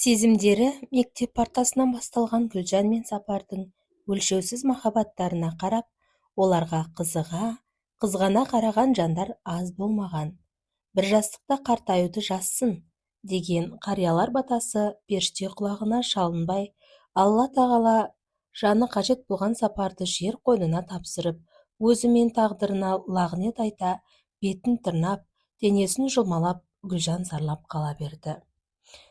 Сезімдері мектеп партасынан басталған Гүлжан мен Сапардың өлшеусіз махаббаттарына қарап, оларға қызғана қараған жандар аз болмаған. Бір жастықта қартаюды жазсын деген қариялар батасы періште құлағына шалынбай, Алла тағала жаны қажет болған Сапарды жер қойнына тапсырып, өзімен тағдырына лағнет айта, бетін тырнап, денесін жұлмалап, Гүлжан зарлап қала берді.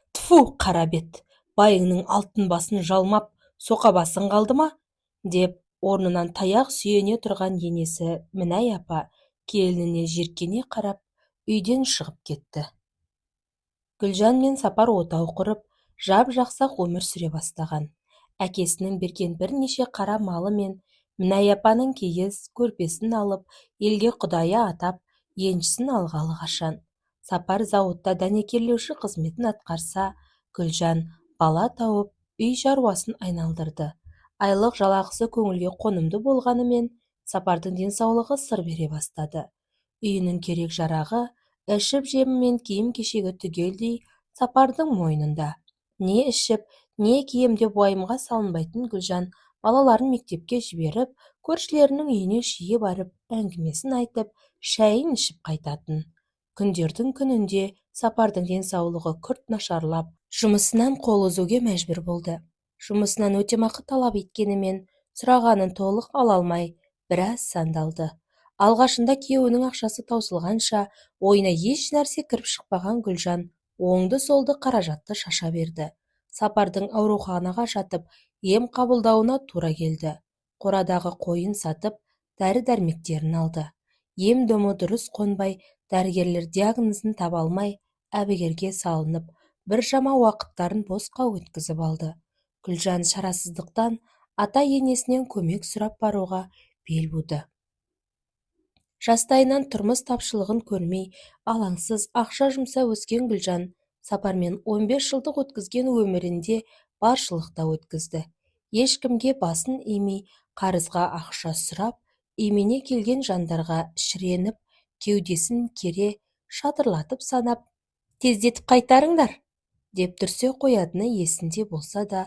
Тфу, қара бет, байыңның алтын басын жалмап, соқа басың қалды ма? Деп орнынан таяқ сүйене тұрған енесі Мінай апа келініне жиіркене қарап, үйден шығып кетті. Гүлжан мен Сапар отау құрып, жап-жақсақ өмір сүре бастаған. Әкесінің берген бірнеше қара малы мен Мінай апаның киіз көрпесін алып, елге құдайы атап, еншісін алғалы қашан. Сапар зауытта дәнекерлеуші қызметін атқарса, Гүлжан бала тауып, үй шаруасын айналдырды. Айлық жалақысы көңілге қонымды болғанымен, Сапардың денсаулығы сыр бере бастады. Үйінің керек жарағы, ішіп-жемі мен киім-кешегі түгелдей Сапардың мойнында. Не ішіп, не кием деп уайымға салынбайтын Гүлжан балаларын мектепке жіберіп, көршілерінің үйіне жиі барып, әңгімесін айтып, шәйін ішіп қайтатын. Күндердің күнінде Сапардың денсаулығы күрт нашарлап, жұмысынан қол үзуге мәжбүр болды. Жұмысынан өтемақы талап еткенімен, сұрағанын толық ала алмай, біраз сандалды. Алғашында күйеуінің ақшасы таусылғанша, ойына еш нәрсе кіріп шықпаған Гүлжан оңды-солды қаражатты шаша берді. Сапардың ауруханаға жатып, ем қабылдауына тура келді. Қорадағы қойын сатып, дәрі-дәрмектерін алды. Ем-домы дұрыс қонбай, дәрігерлер диагнозын таба алмай, әбігерге салынып, біршама уақыттарын босқа өткізіп алды. Гүлжан шарасыздықтан ата-енесінен көмек сұрап баруға бел буды. Жастайынан тұрмыс тапшылығын көрмей, алаңсыз ақша жұмса өскен Гүлжан Сапармен 15 жылдық өткізген өмірінде баршылықта өткізді. Ешкімге басын имей, қарызға ақша сұрап, имене келген жандарға шіреніп, кеудесін кере, шатырлатып санап, тездетіп қайтарыңдар, деп түрсе қоятыны есінде болса да,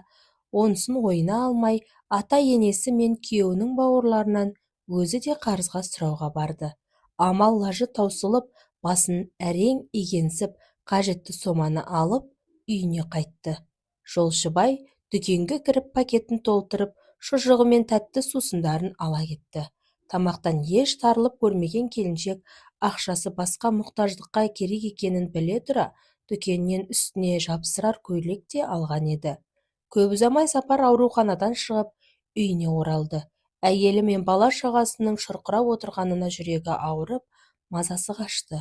онысын ойына алмай, ата-енесі мен күйеуінің бауырларынан өзі де қарызға сұрауға барды. Амал лажы таусылып, басын әрең игенсіп, қажетті соманы алып, үйіне қайтты. Жолшыбай дүкенге кіріп пакетін толтырып, шұжығы мен тәтті сусындарын ала кетті. Тамақтан еш тарылып көрмеген келіншек, ақшасы басқа мұқтаждыққа керек екенін біле тұра, дүкеннен үстіне жапсырар көйлек те алған еді. Көп ұзамай Сапар ауруханадан шығып, үйіне оралды. Әйелі мен бала шағасының шұрқырап отырғанына жүрегі ауырып, мазасы қашты.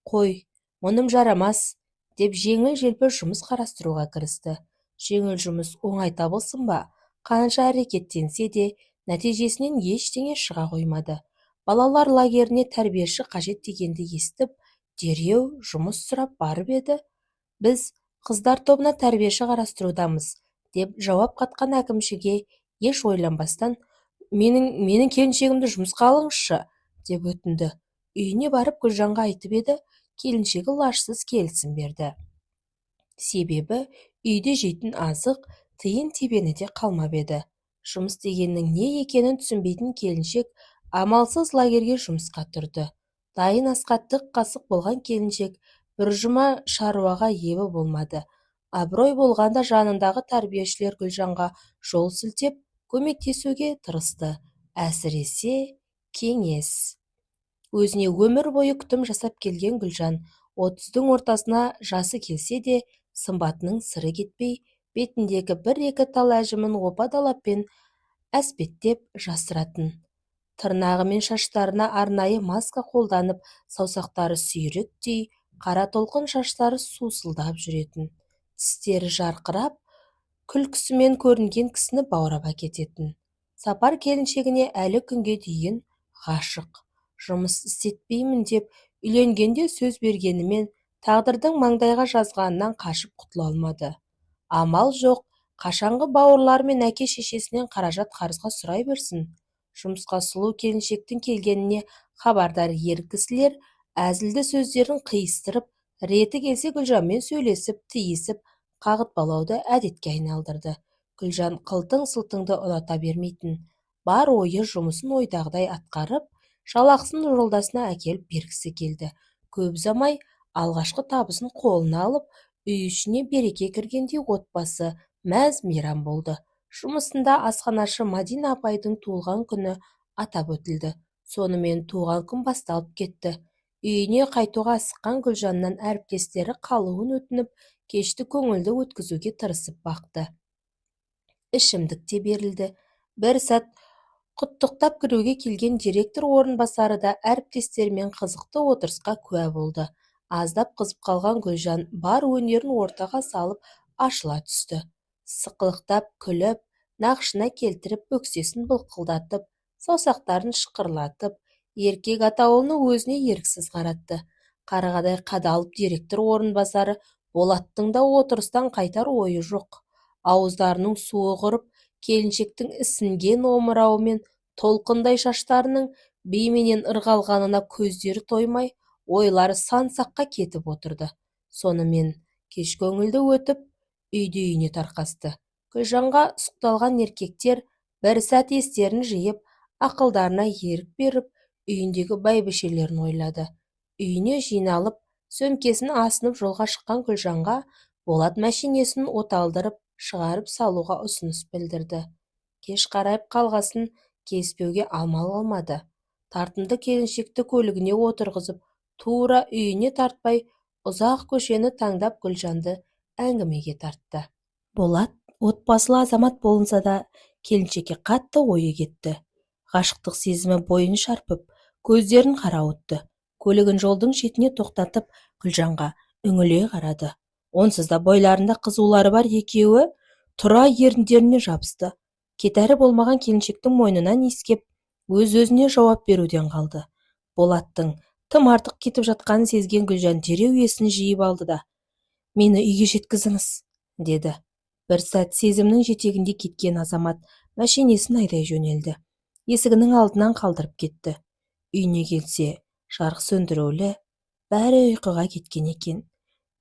Қой, мұным жарамас, деп жеңіл-желпі жұмыс қарастыруға кірісті. Жеңіл жұмыс оңай табылсын ба? Қанша әрекеттенсе де, нәтижесінен ештеңе шыға қоймады. Балалар лагеріне тәрбиеші қажет дегенді естіп, дереу жұмыс сұрап барып еді. Біз қыздар тобына тәрбиеші қарастырудамыз, деп жауап қатқан әкімшіге еш ойланбастан, менің келіншегімді жұмысқа алыңызшы, деп өтінді. Үйіне барып Гүлжанға айтып еді, келіншегі лажсыз келісім берді. Себебі үйде жейтін азық, тиын тебені де қалмап еді. Жұмыс дегеннің не екенін түсінбейтін келіншек амалсыз лагерге жұмысқа тұрды. Дайын асқа тік қасық болған келіншек бір жұма шаруаға ебі болмады. Абырой болғанда жанындағы тәрбиешілер Гүлжанға жол сілтеп, көмектесуге тырысты. Әсіресе кеңес. Өзіне өмір бойы күтім жасап келген Гүлжан 30-дың ортасына жасы келсе де, сымбатының сыры кетпей, бетіндегі бір-екі тал әжімін опа-далаппен әспеттеп жасыратын. Тырнағы мен шаштарына арнайы маска қолданып, саусақтары сүйріктей, қара толқын шаштары сусылдап жүретін. Тістері жарқырап, күлкісімен көрінген кісіні баурап әкететін. Сапар келіншегіне әлі күнге дейін ғашық. Жұмыс істетпеймін деп үйленгенде сөз бергенімен, тағдырдың маңдайға жазғанынан қашып құтыла алмады. Амал жоқ, қашанғы бауырлар мен әке-шешесінен қаражат қарызға сұрай берсін. Жұмысқа сұлу келіншектің келгеніне хабардар ер кісілер әзілді сөздерін қиыстырып, реті келсе Гүлжанмен сөйлесіп, тиісіп, қағытпалауды әдетке айналдырды. Гүлжан қылтың-сылтыңды ұната бермейтін, бар ойы жұмысын ойдағыдай атқарып, жалақысын жолдасына әкеліп бергісі келді. Көп ұзамай алғашқы табысын қолына алып, үй ішіне береке кіргендей отбасы мәз-мейрам болды. Жұмысында асханашы Мадина апайдың туылған күні атап өтілді. Сонымен туған күн басталып кетті. Үйіне қайтуға асыққан Гүлжаннан әріптестері қалуын өтініп, кешті көңілді өткізуге тырысып бақты. Ішімдік те берілді. Бір сәт құттықтап кіруге келген директор орынбасары да әріптестерімен қызықты отырысқа куә болды. Аздап қызып қалған Гүлжан бар өнерін ортаға салып ашыла түсті. Сықылықтап күліп, нақшына келтіріп, бөксесін былқылдатып, саусақтарын шықырлатып, еркек атаулыны өзіне еріксіз қаратты. Қарғадай қадалып директор орынбасары Болаттың да отырыстан қайтар ойы жоқ. Ауыздарының суы құрып, келіншектің ісінген омырауы мен толқындай шаштарының бейменен ырғалғанына көздері тоймай, ойлары сан-саққа кетіп отырды. Сонымен кеш көңілді өтіп, үйде-үйіне тарқасты. Гүлжанға сұқталған еркектер бір сәт естерін жиып, ақылдарына ерік беріп, үйіндегі бәйбішелерін ойлады. Үйіне жиналып, сөмкесін асынып жолға шыққан Гүлжанға Болат мәшинесін оталдырып, шығарып салуға ұсыныс білдірді. Кеш қарайып қалғасын кеспеуге амал қалмады. Тартымды келіншекті көлігіне отырғызып, тура үйіне тартпай, ұзақ көшені таңдап Гүлжанды әңгімеге тартты. Болат отбасылы азамат болынса да, келіншекке қатты ойы кетті. Ғашықтық сезімі бойын шарпып, көздерін қарауытты. Көлігін жолдың шетіне тоқтатып, Гүлжанға үңіле қарады. Онсыз да бойларында қызулары бар екеуі тұра еріндеріне жабысты. Кетәрі болмаған келіншектің мойнынан иіскеп, өз-өзіне жауап беруден қалды. Болаттың тым артық кетіп жатқанын сезген Гүлжан дереу есін жиып алды да: «Мені үйге жеткізіңіз», деді. Бір сәт сезімнің жетегінде кеткен азамат мәшинесін айдай жөнелді. Есігінің алдынан қалдырып кетті. Үйіне келсе, жарық сөндірулі, бәрі ұйқыға кеткен екен.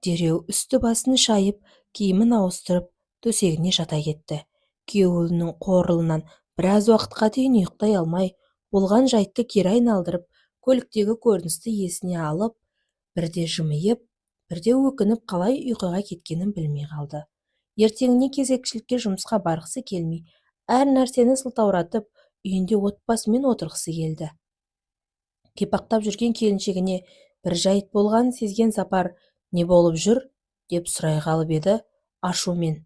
Дереу үсті басын шайып, киімін ауыстырып, төсегіне жата кетті. Күйеуінің қорылынан біраз уақытқа дейін ұйықтай алмай, болған жайтты кері айналдырып, көліктегі көріністі есіне алып, бірде жымиып, бірде өкініп қалай ұйқыға кеткенін білмей қалды. Ертеңіне кезекшілікке жұмысқа барғысы келмей, әр нәрсені сылтауратып, үйінде отбасымен отырғысы келді. Кепақтап жүрген келіншегіне бір жайт болғанын сезген Сапар: «Не болып жүр?» деп сұрай қалып еді, ашумен: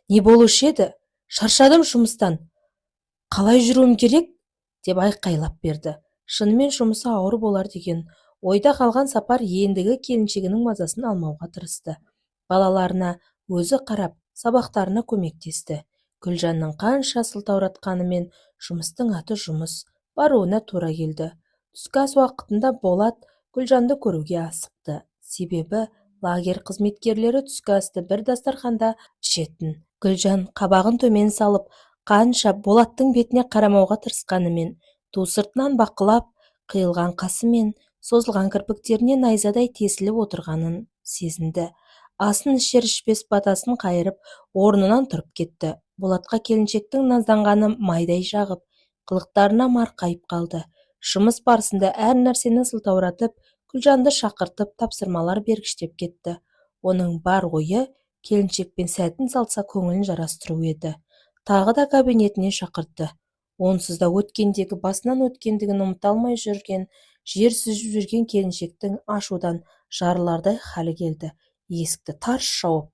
«Не болушы еді? Шаршадым жұмыстан. Қалай жүруім керек?» деп айқайлап берді. Шынымен жұмысы ауыр болар деген ойда қалған Сапар ендігі келіншегінің мазасын алмауға тырысты. Балаларына өзі қарап, сабақтарына көмектесті. Гүлжанның қанша сылтауратқанымен жұмыстың аты жұмыс, баруына тура келді. Түскі ас уақытында Болат Гүлжанды көруге асықты. Себебі лагерь қызметкерлері түскі асты бір дастарханда ішетін. Гүлжан қабағын төмен салып, қанша Болаттың бетіне қарамауға тырысқанымен, ту сыртынан бақылап, қиылған қасы мен созылған кірпіктеріне найзадай тесіліп отырғанын сезінді. Асын ішер-ішпес батасын қайырып, орнынан тұрып кетті. Болатқа келіншектің назданғаны майдай жағып, қылықтарына марқайып қалды. Жұмыс барысында әр нәрсені сылтауратып, Гүлжанды шақыртып, тапсырмалар бергіштеп кетті. Оның бар ойы келіншекпен сәтін салса көңілін жарастыру еді. Тағы да кабинетіне шақыртты. Онсыз да өткендегі басынан өткендігін ұмыта алмай жүрген, жер сүзіп жүрген келіншектің ашудан жарылардай халі келді. Есікті тарс жауып: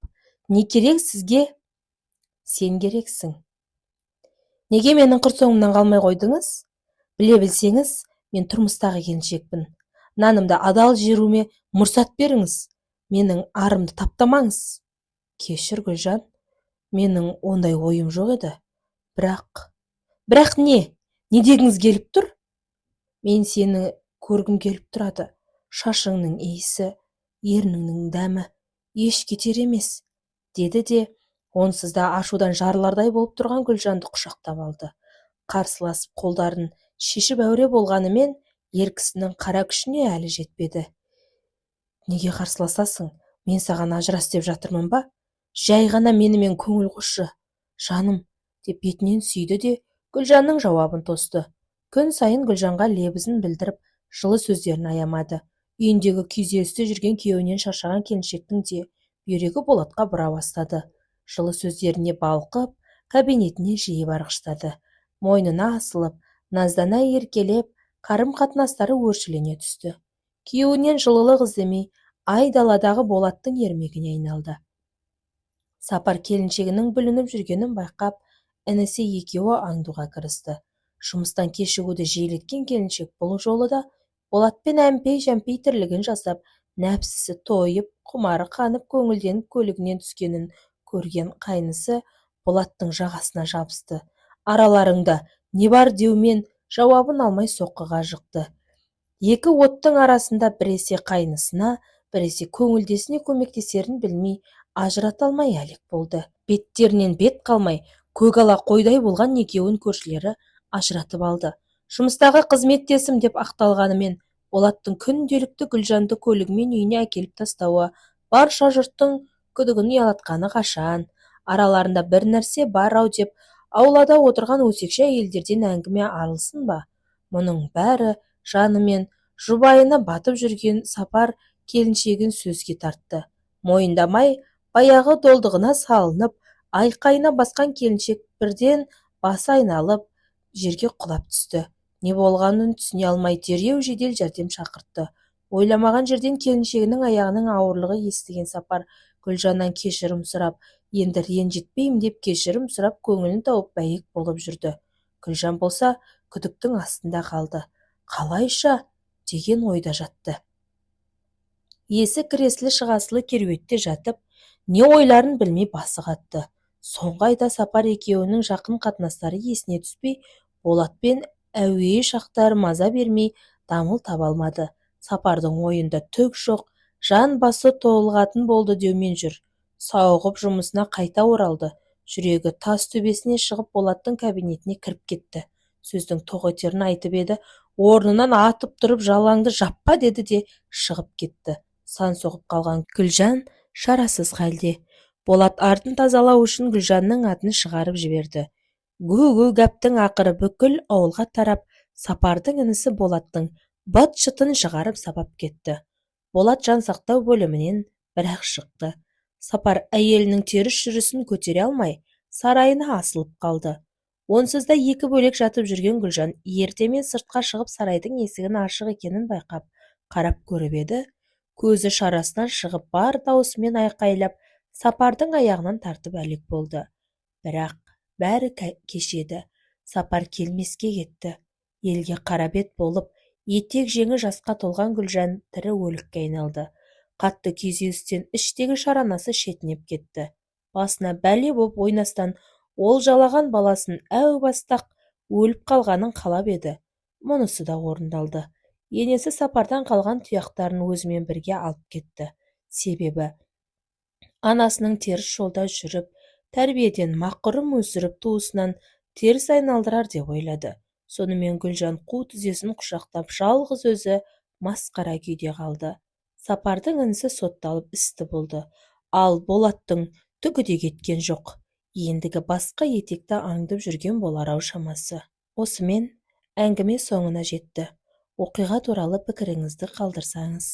«Не керек сізге?» «Сен керексің. Неге менің қыр соңымнан қалмай қойдыңыз? Біле білсеңіз, мен тұрмыстағы келіншекпін. Нанымды адал жеруме мұрсат беріңіз. Менің арымды таптамаңыз». «Кешір, Гүлжан, менің ондай ойым жоқ еді. Бірақ не? Не дегіңіз келіп тұр?» «Мен сені көргім келіп тұрады. Шашыңның иісі, ерніңнің дәмі еш кетер емес», деді де, онсыз да ашудан жарылардай болып тұрған Гүлжанды құшақтап алды. Қарсыласып қолдарын шешіп әуре болғанымен, ер кісінің қара күшіне әлі жетпеді. «Неге қарсыласасың? Мен саған ажырас деп жатырмын ба? Жай ғана менімен көңіл қосшы, жаным, деп бетінен сүйді де Гүлжанның жауабын тосты. Күн сайын Гүлжанға лебізін білдіріп, жылы сөздерін аямады. Үйіндегі күйзелісте жүрген күйеуінен шаршаған келіншектің де бүйрегі Болатқа бұра бастады. Жылы сөздеріне балқып, кабинетіне жиі барғыштады. Мойнына асылып, наздана еркелеп, қарым-қатынастары өршілене түсті. Күйеуінен жылылық іздемей, айдаладағы Болаттың ермегіне айналды. Сапар келіншегінің бүлініп жүргенін байқап, інісі екеуі аңдуға кірісті. Жұмыстан кешігуді жиілеткен келіншек бұл жолы да Болатпен әмпей-жәмпей тірлігін жасап, нәпсісі тойып, құмары қанып, көңілденіп көлігінен түскенін көрген қайнысы Болаттың жағасына жабысты. Араларыңда не бар деумен жауабын алмай соққыға жықты. Екі оттың арасында біресе қайнысына, біресе көңілдесіне көмектесерін білмей, ажырата алмай әлек болды. Беттерінен бет қалмай, көгала қойдай болған екеуін көршілері ажыратып алды. Жұмыстағы қызметтесім деп ақталғанымен, Болаттың күнделікті Гүлжанды көлігімен үйіне әкеліп тастауы, барша жұрттың күдігін ұялатқаны қашан. Араларында бір нәрсе бар ау деп, аулада отырған өсекші әйелдерден әңгіме арылсын ба? Мұның бәрі жанымен жұбайына батып жүрген Сапар келіншегін сөзге тартты. Мойындамай, баяғы долдығына салынып, айқайына басқан келіншек бірден басы айналып, жерге құлап түсті. Не болғанын түсіне алмай дереу жедел жәрдем шақыртты. Ойламаған жерден келіншегінің аяғының ауырлығы естіген Сапар Гүлжаннан кешірім сұрап, енді ренжітпеймін деп кешірім сұрап, көңілін тауып бәйек болып жүрді. Гүлжан болса күдіктің астында қалды. Қалайша деген ойда жатты. Есі кіресілі шығасылы керуетте жатып, не ойларын білмей басы қатты. Соңғы айда Сапар екеуінің жақын қатынастары есіне түспей, Болатпен әуейі шақтары маза бермей, дамыл таба алмады. Сапардың ойында түк жоқ, жан басы толғатын болды деумен жүр. Сауығып жұмысына қайта оралды. Жүрегі тас төбесіне шығып Болаттың кабинетіне кіріп кетті. Сөздің тоқетерін айтып еді, орнынан атып тұрып жалаңды жаппа деді де шығып кетті. Сан соғып қалған Гүлжан шарасыз халде. Болат артын тазалау үшін Гүлжанның атын шығарып жіберді. Гу-гу гәптің ақыры бүкіл ауылға тарап, Сапардың інісі Болаттың быт-шытын шығарып сабап кетті. Болат жансақтау бөлімінен бірақ шықты. Сапар әйелінің теріс жүрісін көтере алмай, сарайына асылып қалды. Онсыз да екі бөлек жатып жүрген Гүлжан ертемен сыртқа шығып сарайдың есігін ашық екенін байқап, қарап көріп еді, көзі шарасынан шығып бар даусымен айқайлап, Сапардың аяғынан тартып әлек болды. Бірақ бәрі кешеді. Сапар келмеске кетті. Елге қара бет болып, етек жеңі жасқа толған Гүлжан тірі өлікке айналды. Қатты күйзелістен іштегі шаранасы шетінеп кетті. Басына бәле боп ойнастан ол жалаған баласын әу бастақ өліп қалғанын қалап еді. Мұнысы да орындалды. Енесі Сапардан қалған тұяқтарын өзімен бірге алып кетті. Себебі анасының теріс жолда жүріп, тәрбиеден мақұрым өсіріп туысынан теріс айналдырар деп ойлады. Сонымен Гүлжан қу тізесін құшақтап жалғыз өзі масқара күйде қалды. Сапардың інісі сотталып істі болды. Ал Болаттың түгі де кеткен жоқ. Ендігі басқа етекті аңдып жүрген болар-ау шамасы. Осымен әңгіме соңына жетті. Оқиға туралы пікіріңізді қалдырсаңыз.